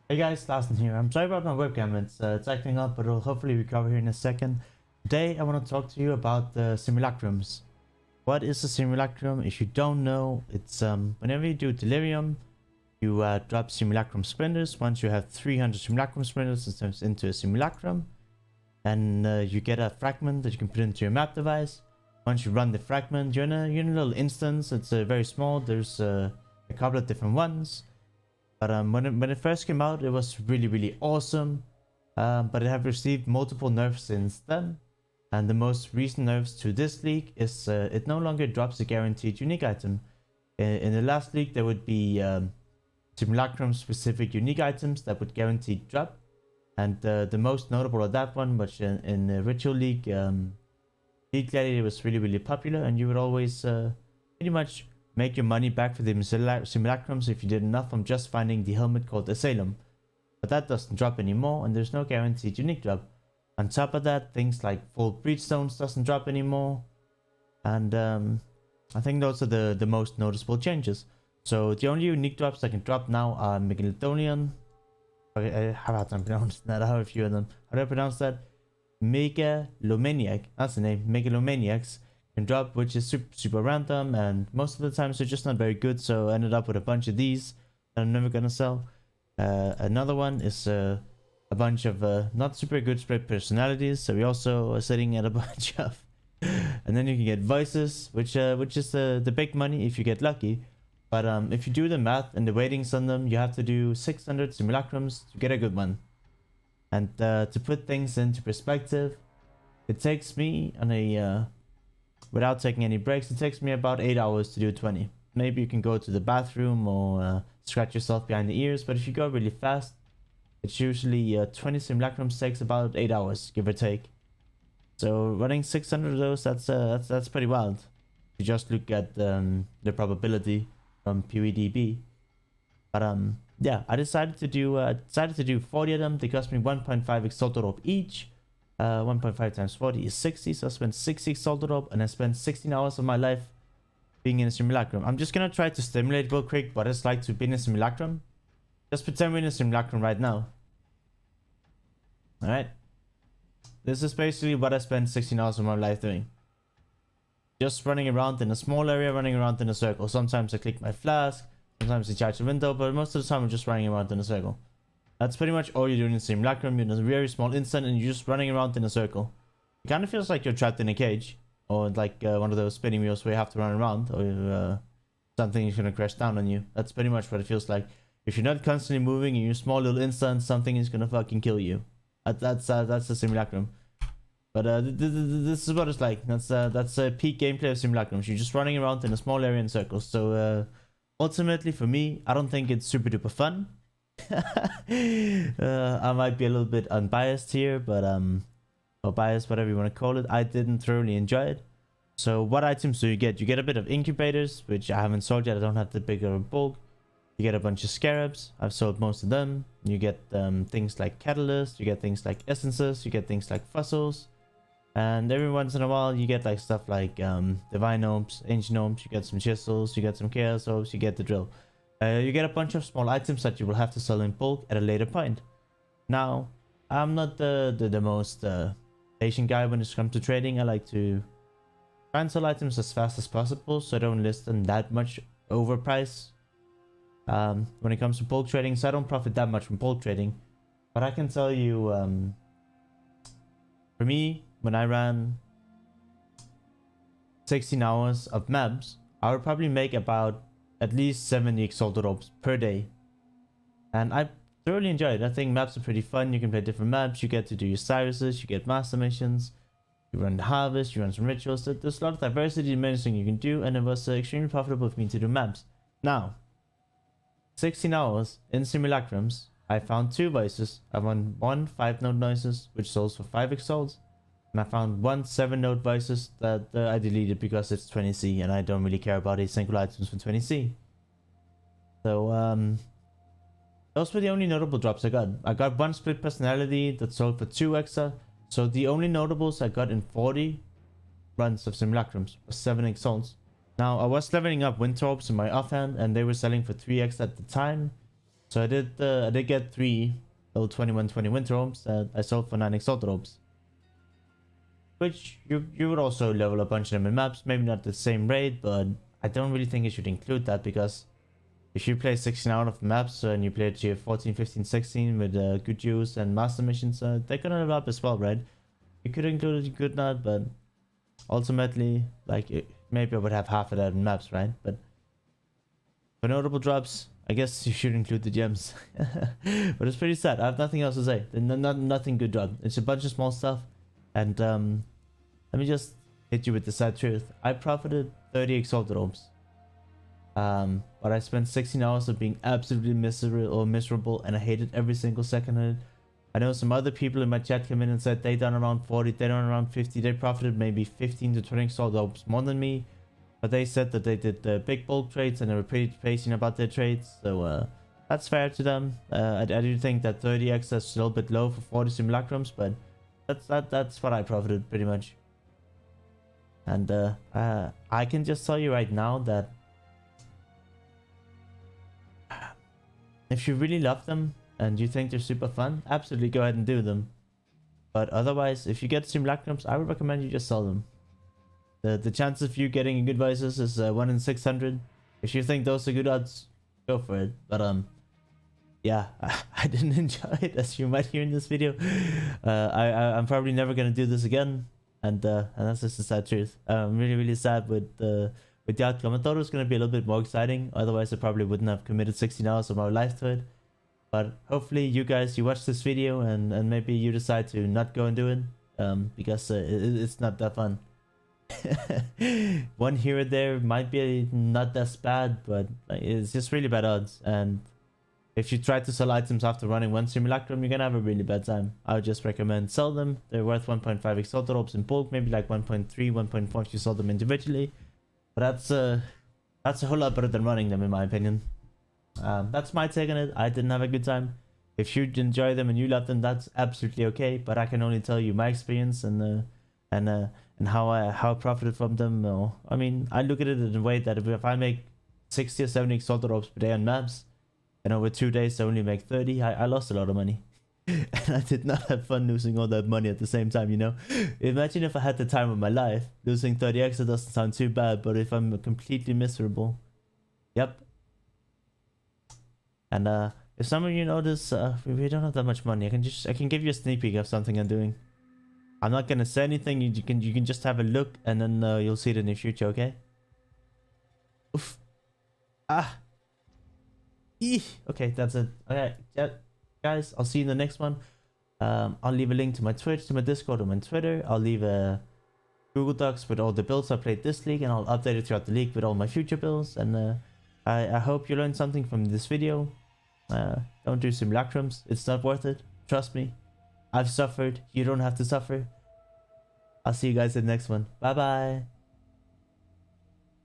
Hey guys, Larson here. I'm sorry about my webcam. It's acting up, but it'll hopefully recover here in a second. Today, I want to talk to you about the simulacrums. What is a simulacrum? If you don't know, it's whenever you do delirium, you drop simulacrum splinters. Once you have 300 simulacrum splinters, it turns into a simulacrum, and you get a fragment that you can put into your map device. Once you run the fragment, you're in a little instance. It's very small. There's a couple of different ones. But when it first came out, it was really awesome. But it have received multiple nerfs since then. And the most recent nerfs to this league is it no longer drops a guaranteed unique item. In the last league, there would be simulacrum specific unique items that would guaranteed drop. And the most notable of that one, which in the Ritual League, League Gladiator was really popular, and you would always pretty much make your money back for the simulacrums if you did enough from just finding the helmet called Asylum. But that doesn't drop anymore, and there's no guaranteed unique drop. On top of that, things like full breachstones doesn't drop anymore. And I think those are the most noticeable changes. So the only unique drops that can drop now are Megalodonian. Okay, how about I pronounce that? I have a few of them. How do I pronounce that? Megalomaniac. That's the name. Megalomaniacs can drop, which is super random, and most of the times they're just not very good, so I ended up with a bunch of these that I'm never gonna sell. Another one is a bunch of not super good spread personalities, so we also are sitting at a bunch of and then you can get voices, which is the big money if you get lucky. But if you do the math and the weightings on them, you have to do 600 simulacrums to get a good one. And to put things into perspective, it takes me on a without taking any breaks, it takes me about 8 hours to do 20. Maybe you can go to the bathroom or scratch yourself behind the ears, but if you go really fast, it's usually 20 simulacrums takes about 8 hours, give or take. So running 600 of those, that's pretty wild. You just look at the probability from PewDiePie. But yeah, I decided to do 40 of them. They cost me 1.5 exalted orb each. 1.5 times 40 is 60, so I spent 60 exalted orb, and I spent 16 hours of my life being in a simulacrum. I'm just gonna try to stimulate real quick what it's like to be in a simulacrum. Just pretend we're in a simulacrum right now. Alright. This is basically what I spent 16 hours of my life doing. Just running around in a small area, running around in a circle. Sometimes I click my flask, sometimes I charge the window, but most of the time I'm just running around in a circle. That's pretty much all you're doing in Simulacrum. You're in a very small instant and you're just running around in a circle. It kind of feels like you're trapped in a cage. Or like one of those spinning wheels where you have to run around. Or something is going to crash down on you. That's pretty much what it feels like. If you're not constantly moving in your small little instant, something is going to fucking kill you. That's the Simulacrum. But this is what it's like. That's peak gameplay of Simulacrums. You're just running around in a small area in circles. So ultimately for me, I don't think it's super duper fun. I might be a little bit unbiased here, but or biased, whatever you want to call it. I didn't thoroughly enjoy it. So what items do you get? You get a bit of incubators, which I haven't sold yet. I don't have the bigger bulk. You get a bunch of scarabs. I've sold most of them. You get things like catalysts. You get things like essences. You get things like fossils. And every once in a while, you get like stuff like divine orbs, ancient orbs. You get some chisels. You get some chaos orbs. You get the drill. You get a bunch of small items that you will have to sell in bulk at a later point. Now, I'm not the most patient guy when it comes to trading. I like to try and sell items as fast as possible, so I don't list them that much overpriced when it comes to bulk trading. So I don't profit that much from bulk trading. But I can tell you, for me, when I ran 16 hours of maps, I would probably make about at least 70 exalted orbs per day, and I thoroughly enjoy it. I think maps are pretty fun. You can play different maps. You get to do your Cyruses, you get master missions, you run the harvest, you run some rituals. There's a lot of diversity and many things you can do, and it was extremely profitable for me to do maps. Now, 16 hours in Simulacrums, I found 2 voices. I found 1 5-node noises, which sells for 5 exalts, and I found 1 7-node voices that I deleted because it's 20C and I don't really care about these single items for 20C. So those were the only notable drops I got. I got 1 split personality that sold for 2 extra. So the only notables I got in 40 runs of Simulacrums was 7 exalts. Now I was leveling up Winter Orbs in my offhand, and they were selling for 3x at the time. So I did get 3 level 2120 winter robes that I sold for 9 exalted robes. Which you would also level a bunch of them in maps, maybe not the same rate, but I don't really think you should include that, because if you play 16 out of maps and you play tier 14, 15, 16 with good juice and master missions, they're gonna level up as well, right? You could include it, you could not, but ultimately, like, maybe I would have half of that in maps, right? But for notable drops, I guess you should include the gems. But it's pretty sad. I have nothing else to say. Nothing good dropped. It's a bunch of small stuff. And let me just hit you with the sad truth. I profited 30 exalted robes. But I spent 16 hours of being absolutely miserable, and I hated every single second of it. I know some other people in my chat came in and said they done around 40, they done around 50, they profited maybe 15 to 20 exalted robes more than me. But they said that they did the big bulk trades and they were pretty patient about their trades, so that's fair to them. I do think that 30x is a little bit low for 40 simulacrums, but that's what I profited pretty much. And I can just tell you right now that if you really love them and you think they're super fun, absolutely go ahead and do them. But otherwise, if you get simulacrums, I would recommend you just sell them. The chance of you getting a good Vices is 1 in 600. If you think those are good odds, go for it. But yeah, I didn't enjoy it, as you might hear in this video. I'm probably never gonna do this again, and that's just the sad truth. I'm really sad with the outcome. I thought it was gonna be a little bit more exciting. Otherwise, I probably wouldn't have committed 16 hours of my life to it. But hopefully, you guys, you watch this video and maybe you decide to not go and do it, because it's not that fun. One here or there might be not that bad, but like, it's just really bad odds. And if you try to sell items after running one simulacrum, you're gonna have a really bad time. I would just recommend sell them. They're worth 1.5 exalted robes in bulk, maybe like 1.3, 1.4 if you sold them individually. But that's a whole lot better than running them, in my opinion. That's my take on it. I didn't have a good time. If you enjoy them and you love them, that's absolutely okay. But I can only tell you my experience and how I profited from them. I mean, I look at it in a way that if I make 60 or 70 exalted robes per day on maps, and over 2 days I only make 30, I lost a lot of money. And I did not have fun losing all that money at the same time, you know? Imagine if I had the time of my life. Losing 30 extra doesn't sound too bad, but if I'm completely miserable, yep. And if some of you notice, we don't have that much money. I can give you a sneak peek of something I'm doing. I'm not gonna say anything. You can just have a look, and then you'll see it in the future. Okay? Oof. Ah. Eeh. Okay, that's it. Okay, yeah, guys. I'll see you in the next one. I'll leave a link to my Twitch, to my Discord, and my Twitter. I'll leave a Google Docs with all the builds I played this league, and I'll update it throughout the league with all my future builds. And I hope you learned something from this video. Don't do simulacrums. It's not worth it. Trust me. I've suffered. You don't have to suffer. I'll see you guys in the next one. Bye bye.